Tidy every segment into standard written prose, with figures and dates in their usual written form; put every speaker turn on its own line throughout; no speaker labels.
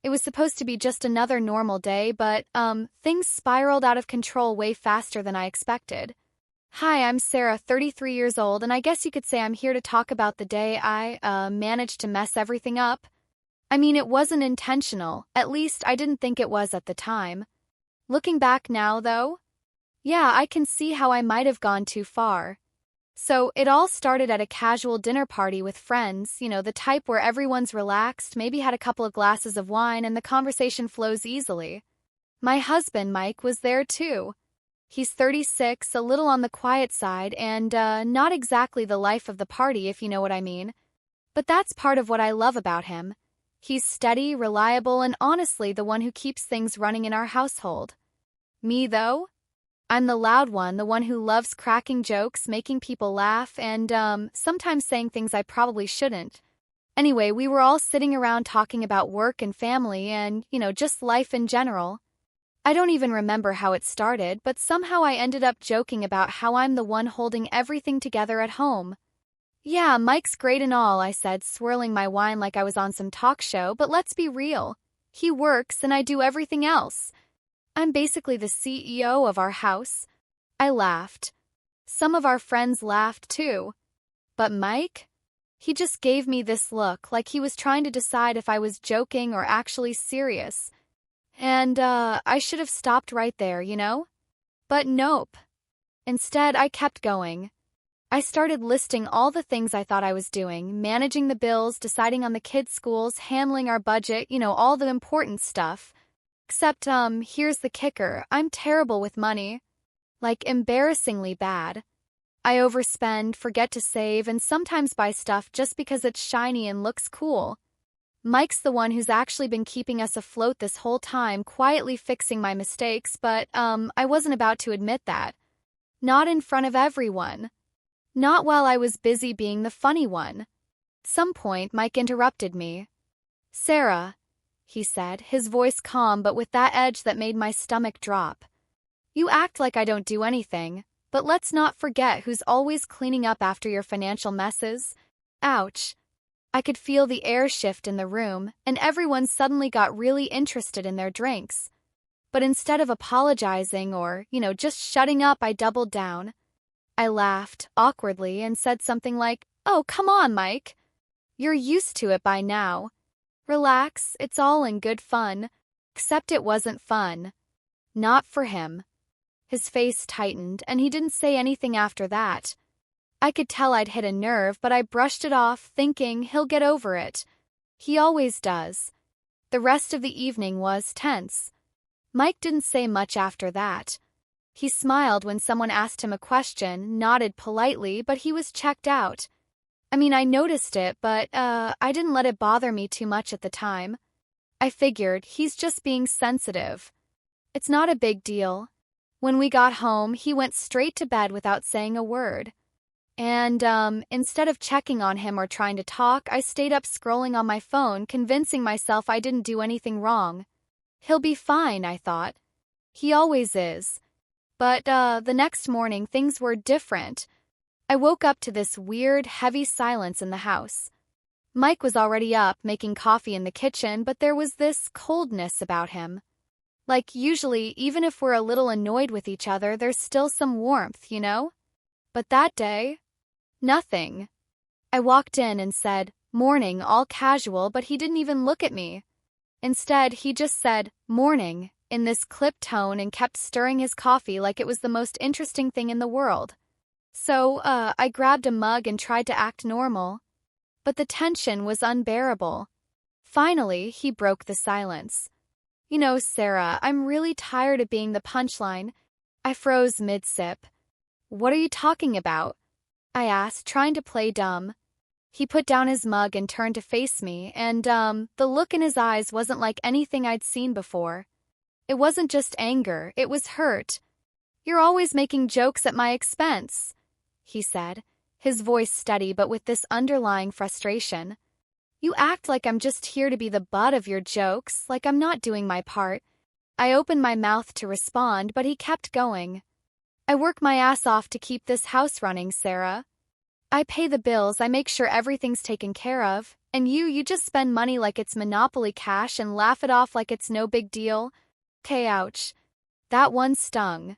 It was supposed to be just another normal day, but, things spiraled out of control way faster than I expected. Hi, I'm Sarah, 33 years old, and I guess you could say I'm here to talk about the day I, managed to mess everything up. I mean, it wasn't intentional. At least I didn't think it was at the time. Looking back now, though, yeah, I can see how I might have gone too far. So, it all started at a casual dinner party with friends, the type where everyone's relaxed, maybe had a couple of glasses of wine, and the conversation flows easily. My husband, Mike, was there too. He's 36, a little on the quiet side, and, not exactly the life of the party, if you know what I mean. But that's part of what I love about him. He's steady, reliable, and honestly the one who keeps things running in our household. Me, though? I'm the loud one, the one who loves cracking jokes, making people laugh, and, sometimes saying things I probably shouldn't. Anyway, we were all sitting around talking about work and family and, just life in general. I don't even remember how it started, but somehow I ended up joking about how I'm the one holding everything together at home. Yeah, Mike's great and all, I said, swirling my wine like I was on some talk show, but let's be real. He works and I do everything else. I'm basically the CEO of our house. I laughed. Some of our friends laughed too. But Mike? He just gave me this look, like he was trying to decide if I was joking or actually serious. And, I should have stopped right there, But nope. Instead, I kept going. I started listing all the things I thought I was doing, managing the bills, deciding on the kids' schools, handling our budget, all the important stuff. Except, here's the kicker, I'm terrible with money. Like, embarrassingly bad. I overspend, forget to save, and sometimes buy stuff just because it's shiny and looks cool. Mike's the one who's actually been keeping us afloat this whole time, quietly fixing my mistakes, but, I wasn't about to admit that. Not in front of everyone. Not while I was busy being the funny one. At some point, Mike interrupted me. Sarah, he said, his voice calm but with that edge that made my stomach drop. You act like I don't do anything, but let's not forget who's always cleaning up after your financial messes. Ouch. I could feel the air shift in the room, and everyone suddenly got really interested in their drinks. But instead of apologizing or, just shutting up, I doubled down. I laughed, awkwardly, and said something like, "Oh, come on, Mike. You're used to it by now. Relax, it's all in good fun." Except it wasn't fun. Not for him. His face tightened, and he didn't say anything after that. I could tell I'd hit a nerve, but I brushed it off, thinking he'll get over it. He always does. The rest of the evening was tense. Mike didn't say much after that. He smiled when someone asked him a question, nodded politely, but he was checked out. I mean, I noticed it, but, I didn't let it bother me too much at the time. I figured he's just being sensitive. It's not a big deal. When we got home, he went straight to bed without saying a word. And, instead of checking on him or trying to talk, I stayed up scrolling on my phone, convincing myself I didn't do anything wrong. He'll be fine, I thought. He always is. But, the next morning, things were different. I woke up to this weird, heavy silence in the house. Mike was already up, making coffee in the kitchen, but there was this coldness about him. Like, usually, even if we're a little annoyed with each other, there's still some warmth, But that day, nothing. I walked in and said, "Morning," all casual, but he didn't even look at me. Instead, he just said, "Morning," in this clipped tone and kept stirring his coffee like it was the most interesting thing in the world. So, I grabbed a mug and tried to act normal. But the tension was unbearable. Finally, he broke the silence. Sarah, I'm really tired of being the punchline. I froze mid-sip. What are you talking about? I asked, trying to play dumb. He put down his mug and turned to face me, and, the look in his eyes wasn't like anything I'd seen before. It wasn't just anger, it was hurt. "You're always making jokes at my expense," he said, his voice steady but with this underlying frustration. "You act like I'm just here to be the butt of your jokes, like I'm not doing my part." I opened my mouth to respond, but he kept going. "I work my ass off to keep this house running, Sarah. I pay the bills, I make sure everything's taken care of. And you just spend money like it's Monopoly cash and laugh it off like it's no big deal. Okay, ouch. That one stung.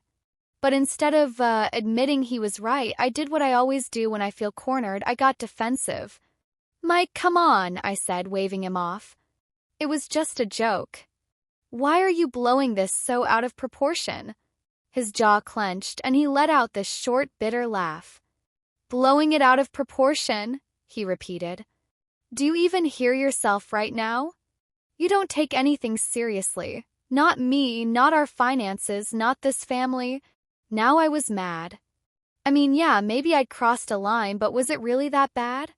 But instead of admitting he was right, I did what I always do when I feel cornered. I got defensive. Mike, come on, I said, waving him off. It was just a joke. Why are you blowing this so out of proportion? His jaw clenched, and he let out this short, bitter laugh. Blowing it out of proportion, he repeated. Do you even hear yourself right now? You don't take anything seriously. Not me, not our finances, not this family. Now I was mad. I mean, yeah, maybe I'd crossed a line, but was it really that bad?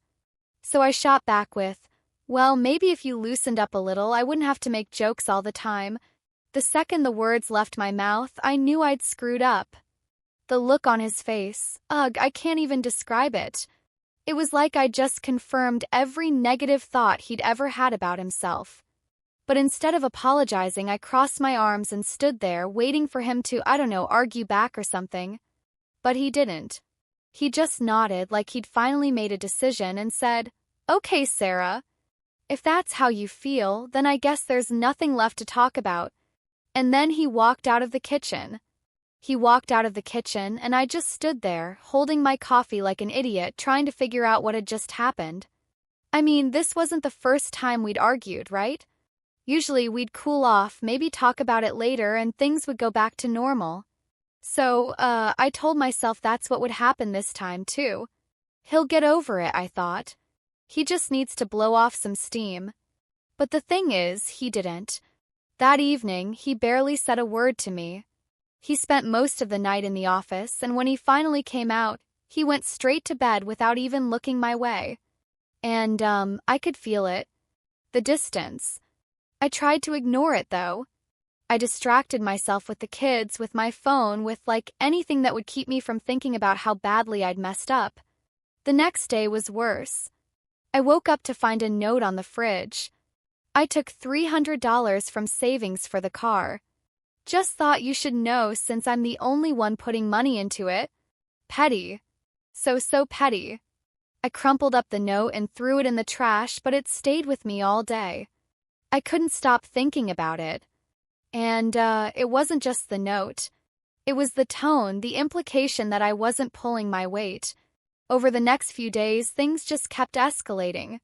So I shot back with, well, maybe if you loosened up a little, I wouldn't have to make jokes all the time. The second the words left my mouth, I knew I'd screwed up. The look on his face, ugh, I can't even describe it. It was like I'd just confirmed every negative thought he'd ever had about himself. But instead of apologizing, I crossed my arms and stood there, waiting for him to, argue back or something. But he didn't. He just nodded like he'd finally made a decision and said, Okay, Sarah. If that's how you feel, then I guess there's nothing left to talk about. And then he walked out of the kitchen. And I just stood there, holding my coffee like an idiot, trying to figure out what had just happened. I mean, this wasn't the first time we'd argued, right? Usually we'd cool off, maybe talk about it later, and things would go back to normal. So, I told myself that's what would happen this time, too. He'll get over it, I thought. He just needs to blow off some steam. But the thing is, he didn't. That evening, he barely said a word to me. He spent most of the night in the office, and when he finally came out, he went straight to bed without even looking my way. And, I could feel it. The distance. I tried to ignore it, though. I distracted myself with the kids, with my phone, with, anything that would keep me from thinking about how badly I'd messed up. The next day was worse. I woke up to find a note on the fridge. I took $300 from savings for the car. Just thought you should know since I'm the only one putting money into it. Petty. So petty. I crumpled up the note and threw it in the trash, but it stayed with me all day. I couldn't stop thinking about it. And, it wasn't just the note. It was the tone, the implication that I wasn't pulling my weight. Over the next few days, things just kept escalating.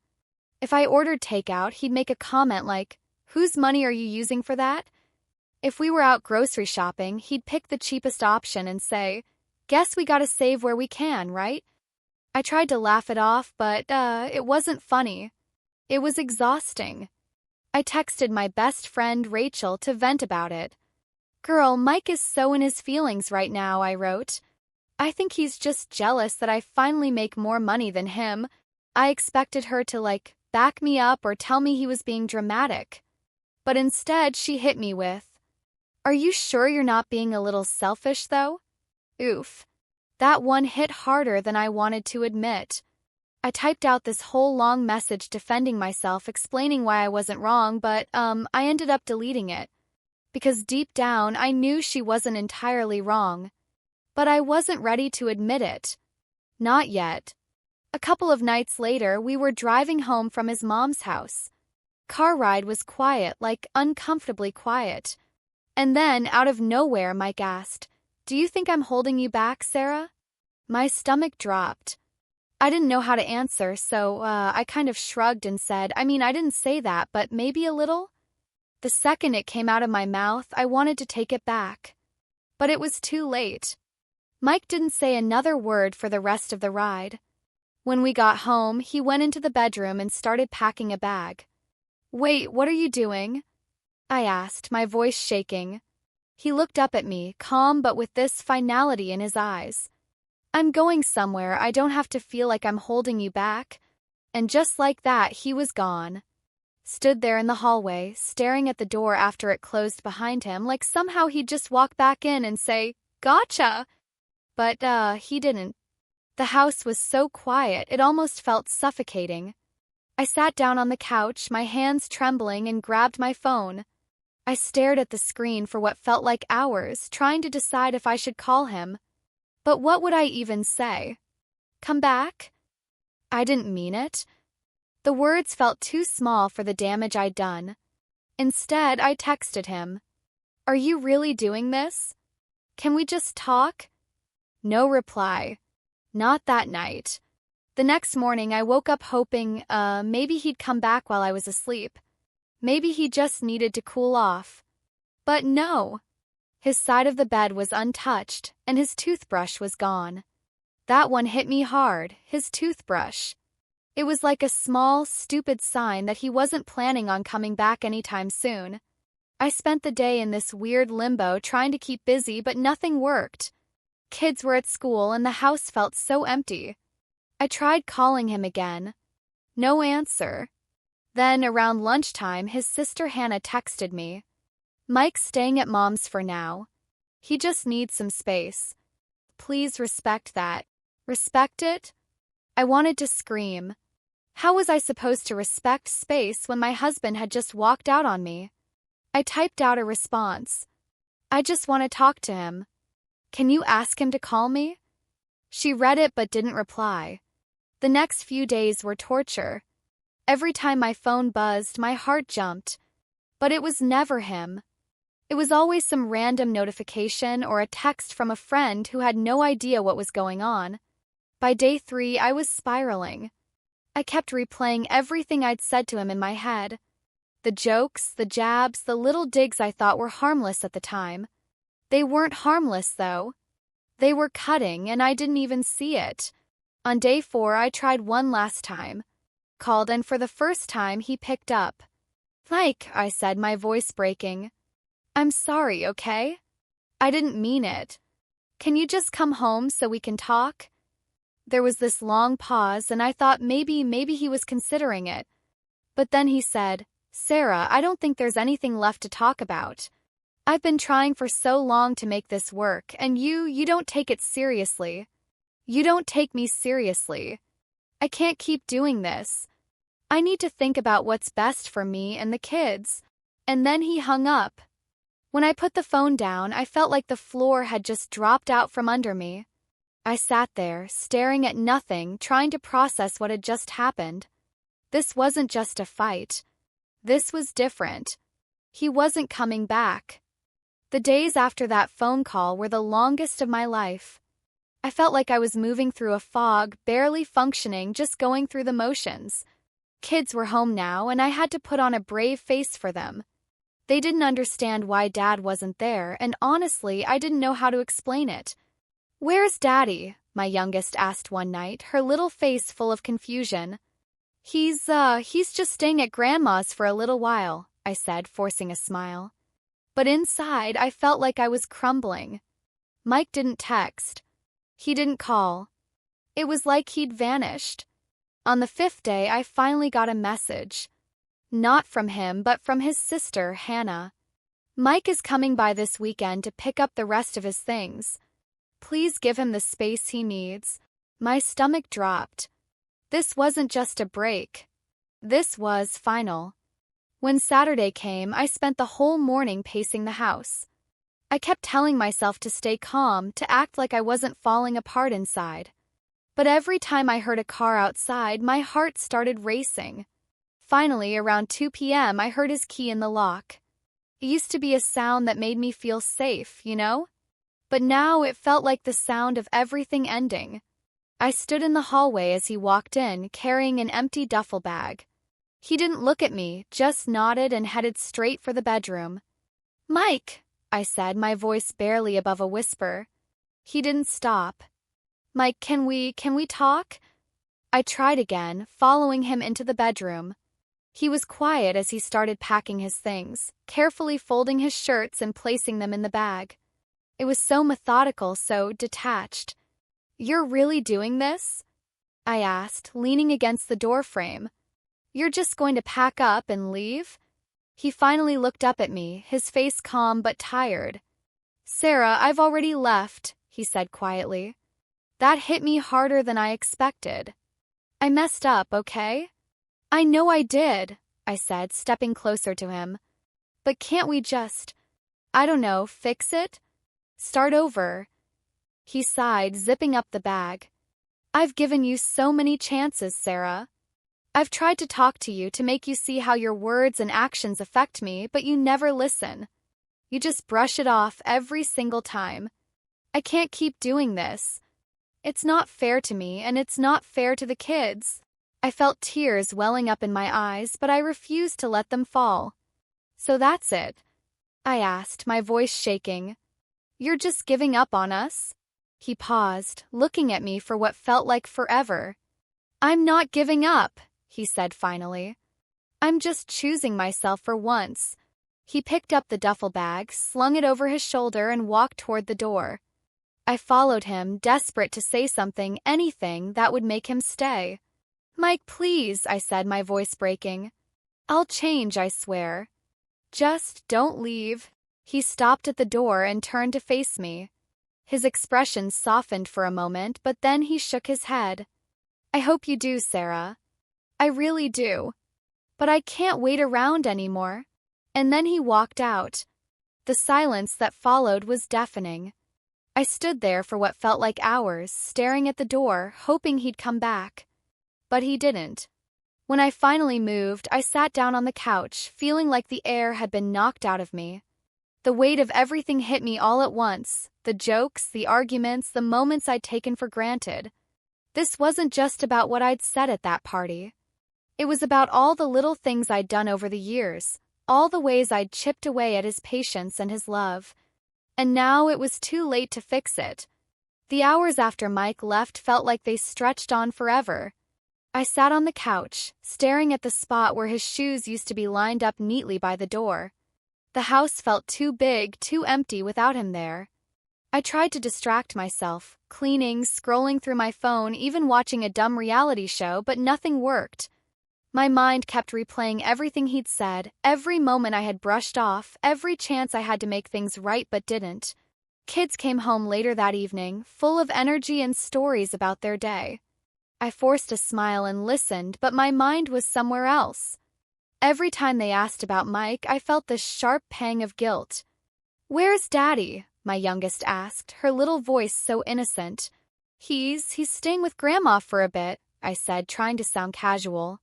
If I ordered takeout, he'd make a comment like, "Whose money are you using for that?" If we were out grocery shopping, he'd pick the cheapest option and say, "Guess we gotta save where we can, right?" I tried to laugh it off, but, it wasn't funny. It was exhausting. I texted my best friend Rachel to vent about it. "Girl, Mike is so in his feelings right now," I wrote. "I think he's just jealous that I finally make more money than him." I expected her to, back me up or tell me he was being dramatic. But instead, she hit me with, "Are you sure you're not being a little selfish, though?" Oof. That one hit harder than I wanted to admit. I typed out this whole long message defending myself, explaining why I wasn't wrong, but, I ended up deleting it. Because deep down, I knew she wasn't entirely wrong. But I wasn't ready to admit it. Not yet. A couple of nights later, we were driving home from his mom's house. Car ride was quiet, uncomfortably quiet. And then, out of nowhere, Mike asked, "Do you think I'm holding you back, Sarah?" My stomach dropped. I didn't know how to answer, so I kind of shrugged and said, I didn't say that, but maybe a little? The second it came out of my mouth, I wanted to take it back. But it was too late. Mike didn't say another word for the rest of the ride. When we got home, he went into the bedroom and started packing a bag. "Wait, what are you doing?" I asked, my voice shaking. He looked up at me, calm but with this finality in his eyes. "I'm going somewhere. I don't have to feel like I'm holding you back." And just like that, he was gone. Stood there in the hallway, staring at the door after it closed behind him, like somehow he'd just walk back in and say, "Gotcha!" But, he didn't. The house was so quiet, it almost felt suffocating. I sat down on the couch, my hands trembling, and grabbed my phone. I stared at the screen for what felt like hours, trying to decide if I should call him. But what would I even say? Come back? I didn't mean it. The words felt too small for the damage I'd done. Instead, I texted him. Are you really doing this? Can we just talk? No reply. Not that night. The next morning, I woke up hoping, maybe he'd come back while I was asleep. Maybe he just needed to cool off. But no. His side of the bed was untouched, and his toothbrush was gone. That one hit me hard, his toothbrush. It was like a small, stupid sign that he wasn't planning on coming back anytime soon. I spent the day in this weird limbo trying to keep busy, but nothing worked. Kids were at school and the house felt so empty. I tried calling him again. No answer. Then, around lunchtime, his sister Hannah texted me. Mike's staying at Mom's for now. He just needs some space. Please respect that. Respect it? I wanted to scream. How was I supposed to respect space when my husband had just walked out on me? I typed out a response. I just want to talk to him. Can you ask him to call me? She read it but didn't reply. The next few days were torture. Every time my phone buzzed, my heart jumped. But it was never him. It was always some random notification or a text from a friend who had no idea what was going on. By day 3, I was spiraling. I kept replaying everything I'd said to him in my head. The jokes, the jabs, the little digs I thought were harmless at the time. They weren't harmless, though. They were cutting, and I didn't even see it. On day 4, I tried one last time. Called, and for the first time, he picked up. Like, I said, my voice breaking. I'm sorry, okay? I didn't mean it. Can you just come home so we can talk? There was this long pause, and I thought maybe he was considering it. But then he said, Sarah, I don't think there's anything left to talk about. I've been trying for so long to make this work, and you don't take it seriously. You don't take me seriously. I can't keep doing this. I need to think about what's best for me and the kids. And then he hung up. When I put the phone down, I felt like the floor had just dropped out from under me. I sat there, staring at nothing, trying to process what had just happened. This wasn't just a fight. This was different. He wasn't coming back. The days after that phone call were the longest of my life. I felt like I was moving through a fog, barely functioning, just going through the motions. Kids were home now, and I had to put on a brave face for them. They didn't understand why Dad wasn't there, and honestly, I didn't know how to explain it. Where's Daddy? My youngest asked one night, her little face full of confusion. He's just staying at Grandma's for a little while, I said, forcing a smile. But inside, I felt like I was crumbling. Mike didn't text. He didn't call. It was like he'd vanished. On the 5th day, I finally got a message. Not from him, but from his sister, Hannah. Mike is coming by this weekend to pick up the rest of his things. Please give him the space he needs. My stomach dropped. This wasn't just a break. This was final. When Saturday came, I spent the whole morning pacing the house. I kept telling myself to stay calm, to act like I wasn't falling apart inside. But every time I heard a car outside, my heart started racing. Finally, around 2 p.m., I heard his key in the lock. It used to be a sound that made me feel safe, you know? But now it felt like the sound of everything ending. I stood in the hallway as he walked in, carrying an empty duffel bag. He didn't look at me, just nodded and headed straight for the bedroom. Mike, I said, my voice barely above a whisper. He didn't stop. Mike, can we talk? I tried again, following him into the bedroom. He was quiet as he started packing his things, carefully folding his shirts and placing them in the bag. It was so methodical, so detached. You're really doing this? I asked, leaning against the doorframe. You're just going to pack up and leave? He finally looked up at me, his face calm but tired. Sarah, I've already left, he said quietly. That hit me harder than I expected. I messed up, okay? I know I did, I said, stepping closer to him. But can't we just, I don't know, fix it? Start over. He sighed, zipping up the bag. I've given you so many chances, Sarah. I've tried to talk to you to make you see how your words and actions affect me, but you never listen. You just brush it off every single time. I can't keep doing this. It's not fair to me, and it's not fair to the kids. I felt tears welling up in my eyes, but I refused to let them fall. So that's it? I asked, my voice shaking. You're just giving up on us? He paused, looking at me for what felt like forever. I'm not giving up, he said finally. I'm just choosing myself for once. He picked up the duffel bag, slung it over his shoulder, and walked toward the door. I followed him, desperate to say something, anything that would make him stay. Mike, please, I said, my voice breaking. I'll change, I swear. Just don't leave. He stopped at the door and turned to face me. His expression softened for a moment, but then he shook his head. I hope you do, Sarah. I really do. But I can't wait around anymore. And then he walked out. The silence that followed was deafening. I stood there for what felt like hours, staring at the door, hoping he'd come back. But he didn't. When I finally moved, I sat down on the couch, feeling like the air had been knocked out of me. The weight of everything hit me all at once, the jokes, the arguments, the moments I'd taken for granted. This wasn't just about what I'd said at that party. It was about all the little things I'd done over the years, all the ways I'd chipped away at his patience and his love. And now it was too late to fix it. The hours after Mike left felt like they stretched on forever. I sat on the couch, staring at the spot where his shoes used to be lined up neatly by the door. The house felt too big, too empty without him there. I tried to distract myself, cleaning, scrolling through my phone, even watching a dumb reality show, but nothing worked. My mind kept replaying everything he'd said, every moment I had brushed off, every chance I had to make things right but didn't. Kids came home later that evening, full of energy and stories about their day. I forced a smile and listened, but my mind was somewhere else. Every time they asked about Mike, I felt this sharp pang of guilt. "Where's Daddy?" my youngest asked, her little voice so innocent. He's staying with Grandma for a bit," I said, trying to sound casual.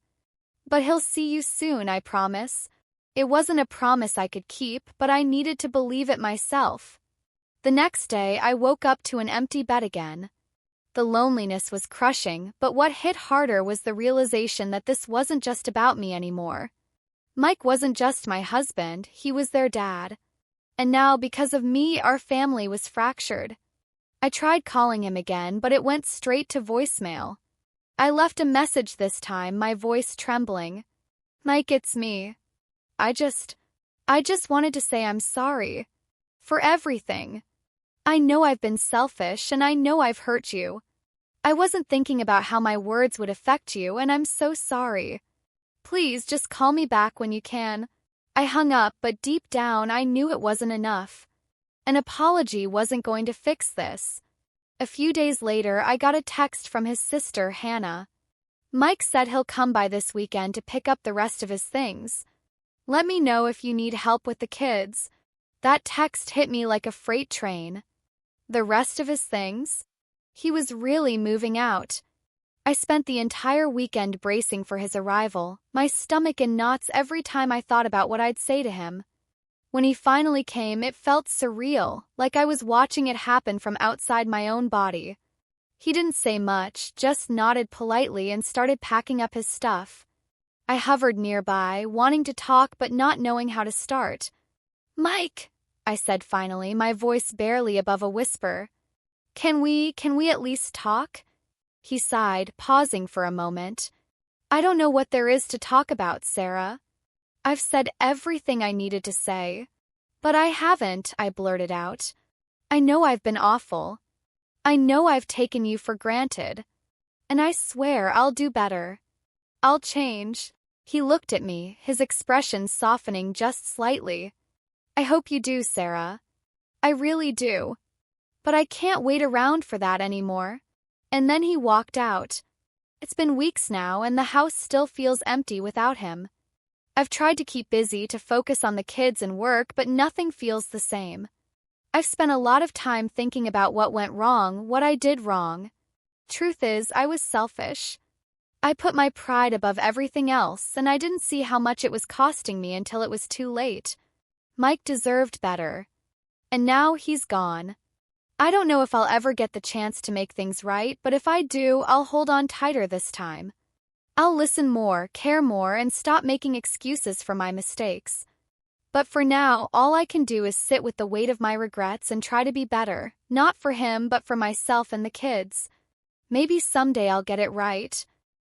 "But he'll see you soon, I promise." It wasn't a promise I could keep, but I needed to believe it myself. The next day, I woke up to an empty bed again. The loneliness was crushing, but what hit harder was the realization that this wasn't just about me anymore. Mike wasn't just my husband, he was their dad. And now, because of me, our family was fractured. I tried calling him again, but it went straight to voicemail. I left a message this time, my voice trembling. "Mike, it's me. I just wanted to say I'm sorry. For everything. I know I've been selfish, and I know I've hurt you. I wasn't thinking about how my words would affect you, and I'm so sorry. Please just call me back when you can." I hung up, but deep down I knew it wasn't enough. An apology wasn't going to fix this. A few days later, I got a text from his sister, Hannah. "Mike said he'll come by this weekend to pick up the rest of his things. Let me know if you need help with the kids." That text hit me like a freight train. The rest of his things? He was really moving out. I spent the entire weekend bracing for his arrival, my stomach in knots every time I thought about what I'd say to him. When he finally came, it felt surreal, like I was watching it happen from outside my own body. He didn't say much, just nodded politely and started packing up his stuff. I hovered nearby, wanting to talk but not knowing how to start. "Mike," I said finally, my voice barely above a whisper. Can we at least talk?" He sighed, pausing for a moment. "I don't know what there is to talk about, Sarah. I've said everything I needed to say." "But I haven't," I blurted out. "I know I've been awful. I know I've taken you for granted. And I swear I'll do better. I'll change." He looked at me, his expression softening just slightly. "I hope you do, Sarah. I really do. But I can't wait around for that anymore." And then he walked out. It's been weeks now, and the house still feels empty without him. I've tried to keep busy to focus on the kids and work, but nothing feels the same. I've spent a lot of time thinking about what went wrong, what I did wrong. Truth is, I was selfish. I put my pride above everything else, and I didn't see how much it was costing me until it was too late. Mike deserved better. And now he's gone. I don't know if I'll ever get the chance to make things right, but if I do, I'll hold on tighter this time. I'll listen more, care more, and stop making excuses for my mistakes. But for now, all I can do is sit with the weight of my regrets and try to be better, not for him, but for myself and the kids. Maybe someday I'll get it right.